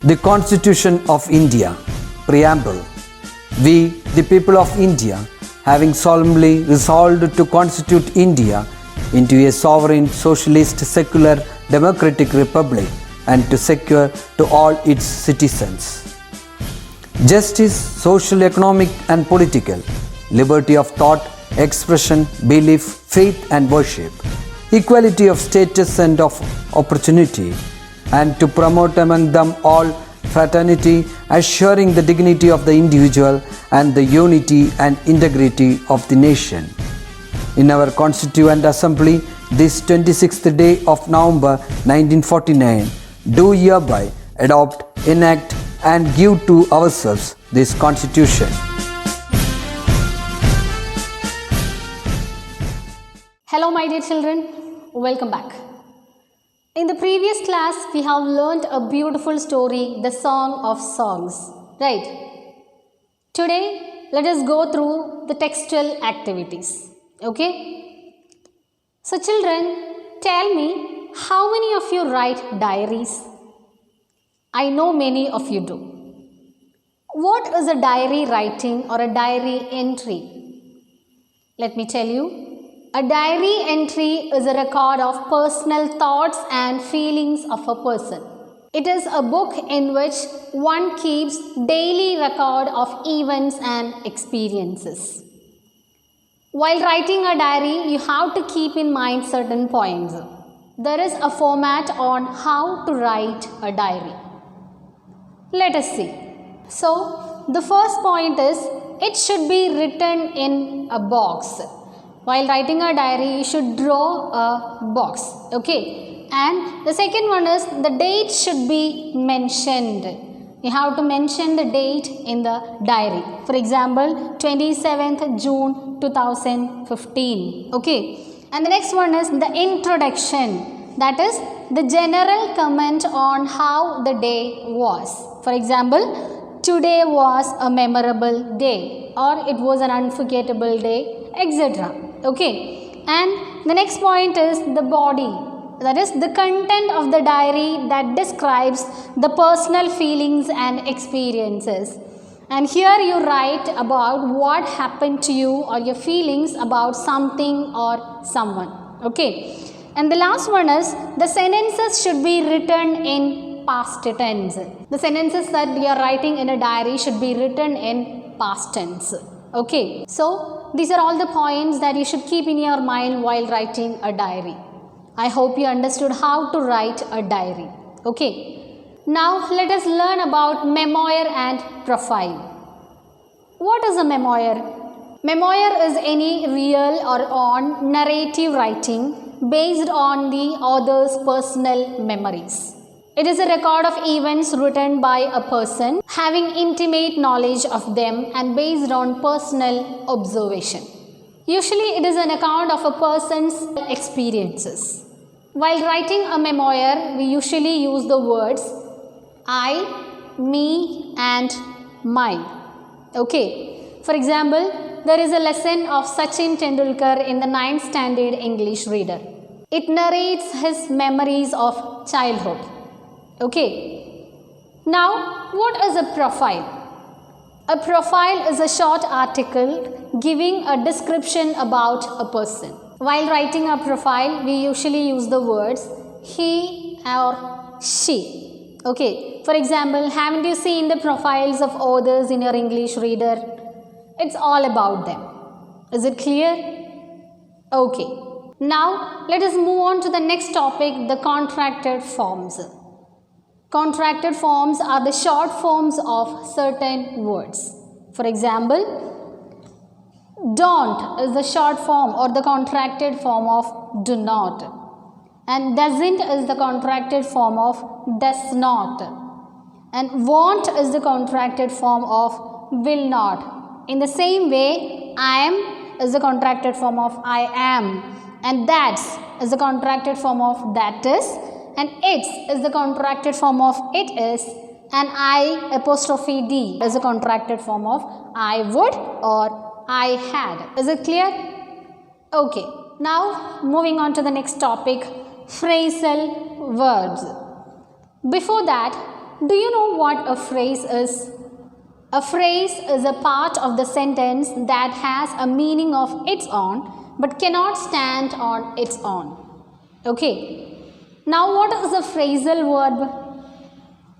The Constitution of India, Preamble. We, the people of India, having solemnly resolved to constitute India into a sovereign, socialist, secular, democratic republic and to secure to all its citizens justice, social, economic and political, liberty of thought, expression, belief, faith and worship, equality of status and of opportunity, and to promote among them all fraternity, assuring the dignity of the individual and the unity and integrity of the nation. In our Constituent Assembly, this 26th day of November 1949, do hereby adopt, enact and give to ourselves this Constitution. Hello my dear children, welcome back. In the previous class, we have learnt a beautiful story, the Song of Songs, right? Today, let us go through the textual activities, okay? So children, tell me, how many of you write diaries? I know many of you do. What is a diary writing or a diary entry? Let me tell you. A diary entry is a record of personal thoughts and feelings of a person. It is a book in which one keeps daily record of events and experiences. While writing a diary, you have to keep in mind certain points. There is a format on how to write a diary. Let us see. So, the first point is, it should be written in a box. While writing a diary, you should draw a box, okay? And the second one is, the date should be mentioned. You have to mention the date in the diary. For example, 27th June 2015, okay? And the next one is the introduction. That is the general comment on how the day was. For example, today was a memorable day, or it was an unforgettable day, etc. Okay, and the next point is the body, that is the content of the diary that describes the personal feelings and experiences. And here you write about what happened to you or your feelings about something or someone. Okay, and the last one is the sentences should be written in past tense. The sentences that you are writing in a diary should be written in past tense. Okay, so these are all the points that you should keep in your mind while writing a diary. I hope you understood how to write a diary. Okay, now let us learn about memoir and profile. What is a memoir? Memoir is any real or on narrative writing based on the author's personal memories. It is a record of events written by a person having intimate knowledge of them and based on personal observation. Usually it is an account of a person's experiences. While writing a memoir, we usually use the words I, me and mine. Okay. For example, there is a lesson of Sachin Tendulkar in the 9th standard English reader. It narrates his memories of childhood. Okay, now what is a profile? A profile is a short article giving a description about a person. While writing a profile, we usually use the words he or she. Okay, for example, haven't you seen the profiles of authors in your English reader? It's all about them. Is it clear? Okay, now let us move on to the next topic, the contracted forms. Contracted forms are the short forms of certain words. For example, don't is the short form or the contracted form of do not. And doesn't is the contracted form of does not. And won't is the contracted form of will not. In the same way, I am is the contracted form of I am. And that's is the contracted form of that is. And its is the contracted form of it is, and I apostrophe D is the contracted form of I would or I had. Is it clear? Okay. Now moving on to the next topic, phrasal verbs. Before that, Do you know what a phrase is? A phrase is a part of the sentence that has a meaning of its own but cannot stand on its own. Okay. Now what is a phrasal verb?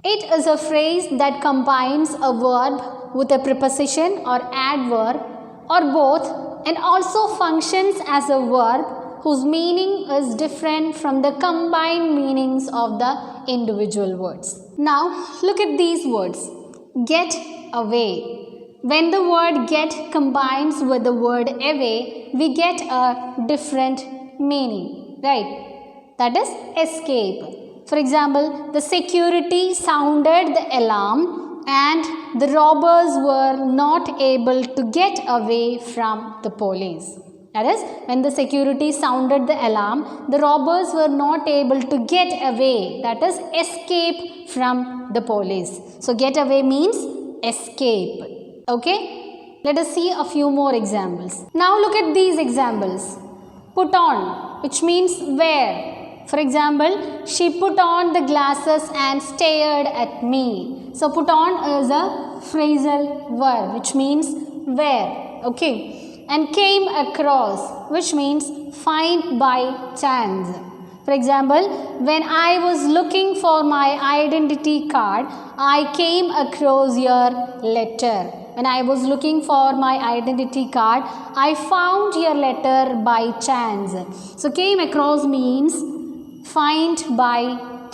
It is a phrase that combines a verb with a preposition or adverb or both, and also functions as a verb whose meaning is different from the combined meanings of the individual words. Now look at these words. Get away. When the word get combines with the word away, we get a different meaning, right? That is escape. For example, the security sounded the alarm and the robbers were not able to get away from the police. That is, when the security sounded the alarm, the robbers were not able to get away. That is, escape from the police. So, get away means escape. Okay? Let us see a few more examples. Now, look at these examples. Put on, which means wear. For example, she put on the glasses and stared at me. So, put on is a phrasal verb, which means wear. Okay. And came across, which means find by chance. For example, when I was looking for my identity card, I came across your letter. When I was looking for my identity card, I found your letter by chance. So, came across means find by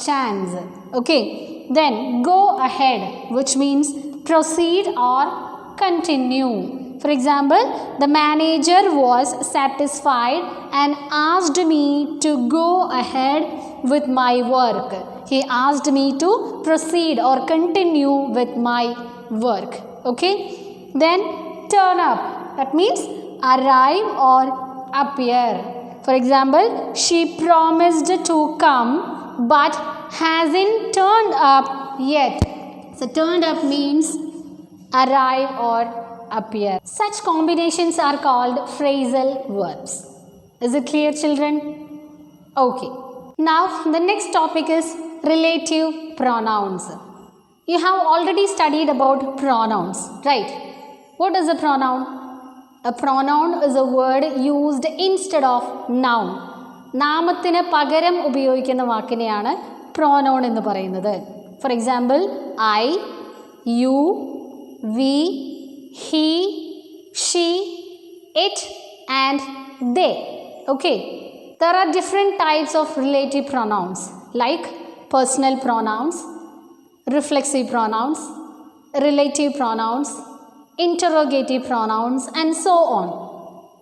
chance. Okay. Then go ahead, which means proceed or continue. For example, the manager was satisfied and asked me to go ahead with my work. He asked me to proceed or continue with my work. Okay. Then turn up. That means arrive or appear. For example, she promised to come but hasn't turned up yet. So, turned up means arrive or appear. Such combinations are called phrasal verbs. Is it clear, children? Okay. Now, the next topic is relative pronouns. You have already studied about pronouns, right? What is a pronoun? A pronoun is a word used instead of noun. നാമത്തിന് പകരം ഉപയോഗിക്കുന്ന വാക്കിനെയാണ് pronoun എന്ന് പറയുന്നത്. For example, I, you, we, he, she, it and they. Okay. There are different types of relative pronouns like personal pronouns, reflexive pronouns, relative pronouns, interrogative pronouns and so on.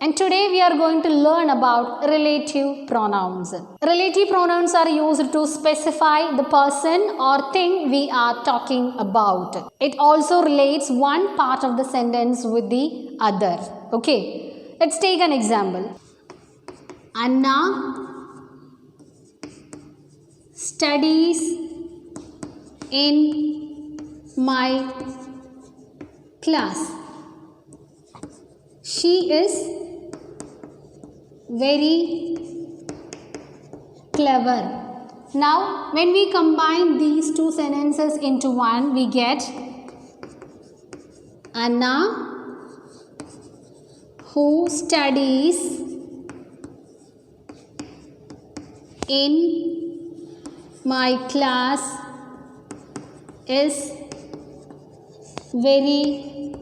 And today we are going to learn about relative pronouns. Relative pronouns are used to specify the person or thing we are talking about. It also relates one part of the sentence with the other. Okay, let's take an example. Anna studies in my class. She is very clever. Now, when we combine these two sentences into one, we get Anna, who studies in my class, is very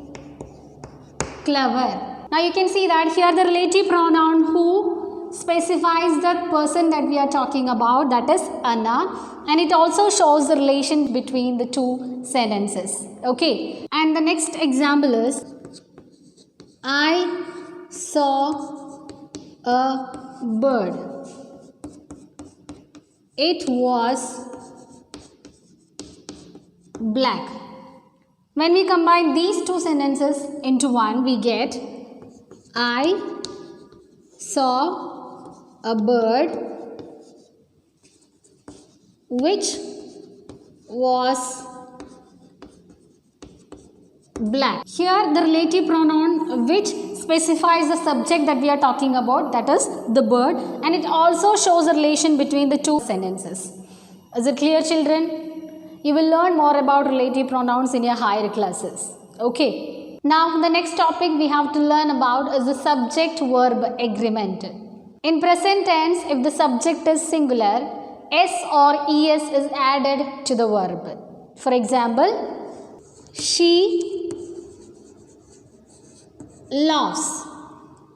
clever. Now you can see that here the relative pronoun who specifies the person that we are talking about, that is Anna, and it also shows the relation between the two sentences. Okay, and the next example is I saw a bird. It was black. When we combine these two sentences into one, we get I saw a bird which was black. Here the relative pronoun which specifies the subject that we are talking about, that is the bird, and it also shows a relation between the two sentences. Is it clear, children? You will learn more about relative pronouns in your higher classes. Okay. Now the next topic we have to learn about is the subject-verb agreement. In present tense, if the subject is singular, s or es is added to the verb. For example, she laughs.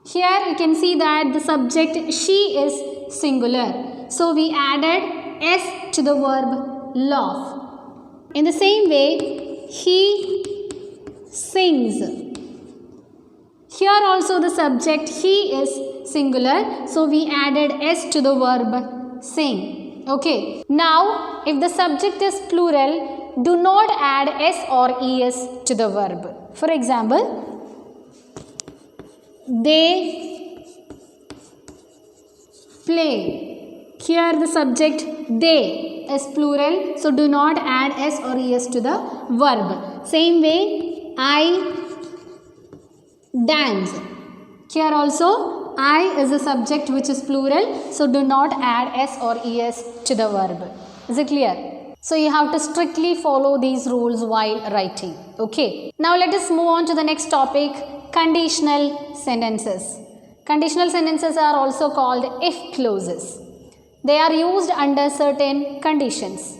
Here you can see that the subject she is singular. So we added s to the verb laugh. In the same way, he sings. Here also the subject he is singular. So we added s to the verb sing. Okay. Now if the subject is plural, do not add s or es to the verb. For example, they play. Here the subject they is plural, so do not add s or es to the verb. Same way, I dance. Here also I is a subject which is plural, so do not add s or es to the verb. Is it clear? So you have to strictly follow these rules while writing. Okay. Now let us move on to the next topic, conditional sentences. Conditional sentences are also called if clauses. They are used under certain conditions.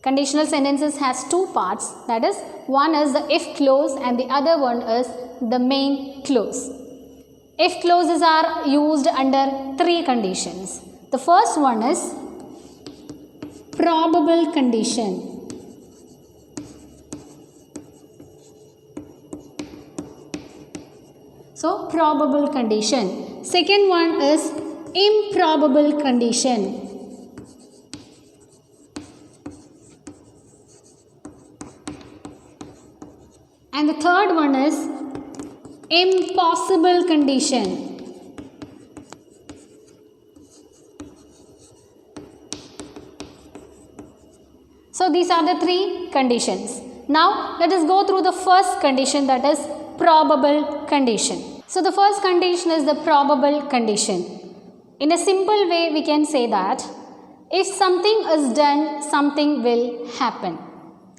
Conditional sentences has two parts, that is, one is the if clause and the other one is the main clause. If clauses are used under three conditions. The first one is probable condition. So, probable condition. Second one is improbable condition. And the third one is impossible condition. So these are the three conditions. Now let us go through the first condition, that is probable condition. So the first condition is the probable condition. In a simple way we can say that if something is done, something will happen.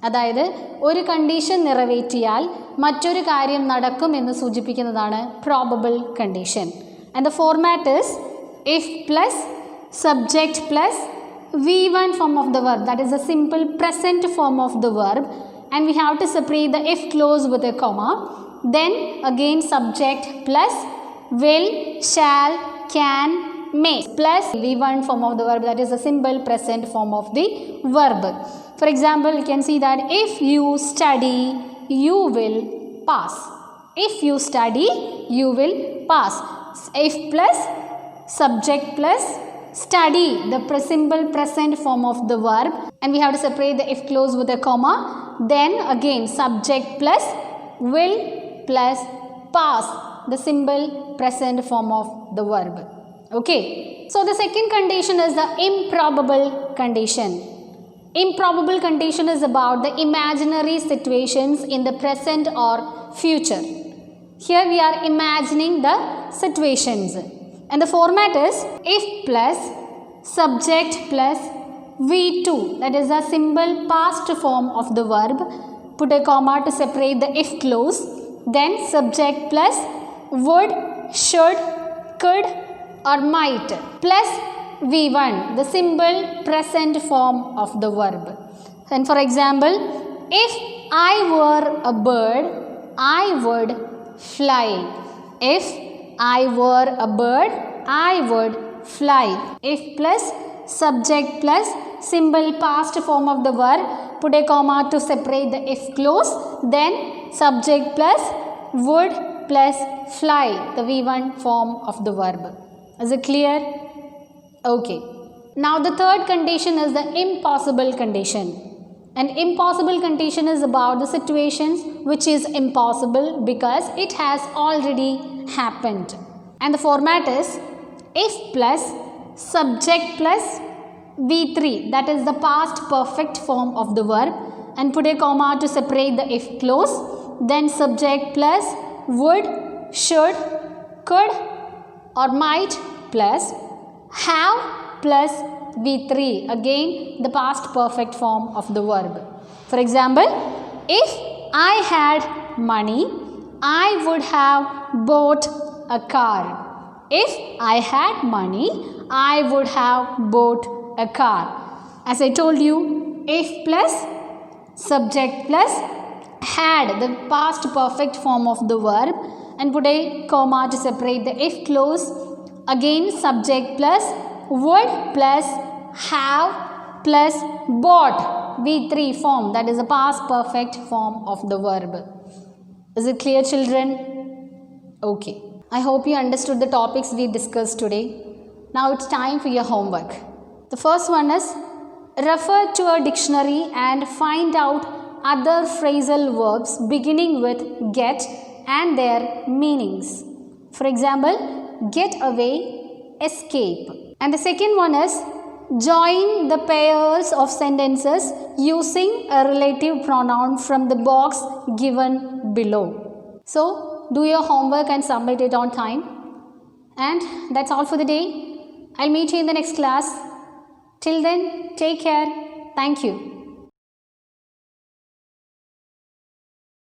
അതായത് ഒരു condition നിറവേറ്റിയാൽ മറ്റൊരു കാര്യം നടക്കും എന്ന് സൂചിപ്പിക്കുന്നതാണ് probable condition. And the format is if plus subject plus V1 form of the verb, that is a simple present form of the verb, and we have to separate the if clause with a comma. Then again subject plus will, shall, can, may plus V1 form of the verb, that is a simple present form of the verb. For example, you can see that if you study, you will pass. If you study, you will pass. If plus subject plus study, the simple present form of the verb, and we have to separate the if clause with a comma. Then again subject plus will plus pass, the simple present form of the verb. Okay. So the second condition is the improbable condition. Improbable condition is about the imaginary situations in the present or future. Here we are imagining the situations. And the format is if plus subject plus V2, that is a simple past form of the verb. Put a comma to separate the if clause. Then subject plus would, should, could or might plus V1, the simple present form of the verb. And for example, if I were a bird, I would fly. If I were a bird, I would fly. If plus subject plus simple past form of the verb, put a comma to separate the if clause, then subject plus would plus fly, the V1 form of the verb. Is it clear? Okay. Now the third condition is the impossible condition. An impossible condition is about the situations which is impossible because it has already happened. And the format is if plus subject plus V3, that is the past perfect form of the verb, and put a comma to separate the if clause. Then subject plus would, should, could or might plus have plus V3. Again, the past perfect form of the verb. For example, if I had money, I would have bought a car. If I had money, I would have bought a car. As I told you, if plus subject plus had, the past perfect form of the verb, and put a comma to separate the if clause. Again, subject plus would plus have plus bought, V3 form, that is the past perfect form of the verb. Is it clear, children? Okay. I hope you understood the topics we discussed today. Now it's time for your homework. The first one is refer to a dictionary and find out other phrasal verbs beginning with get and their meanings. For example, get away, escape. And the second one is join the pairs of sentences using a relative pronoun from the box given below. So, do your homework and submit it on time. And that's all for the day. I'll meet you in the next class. Till then, take care. Thank you.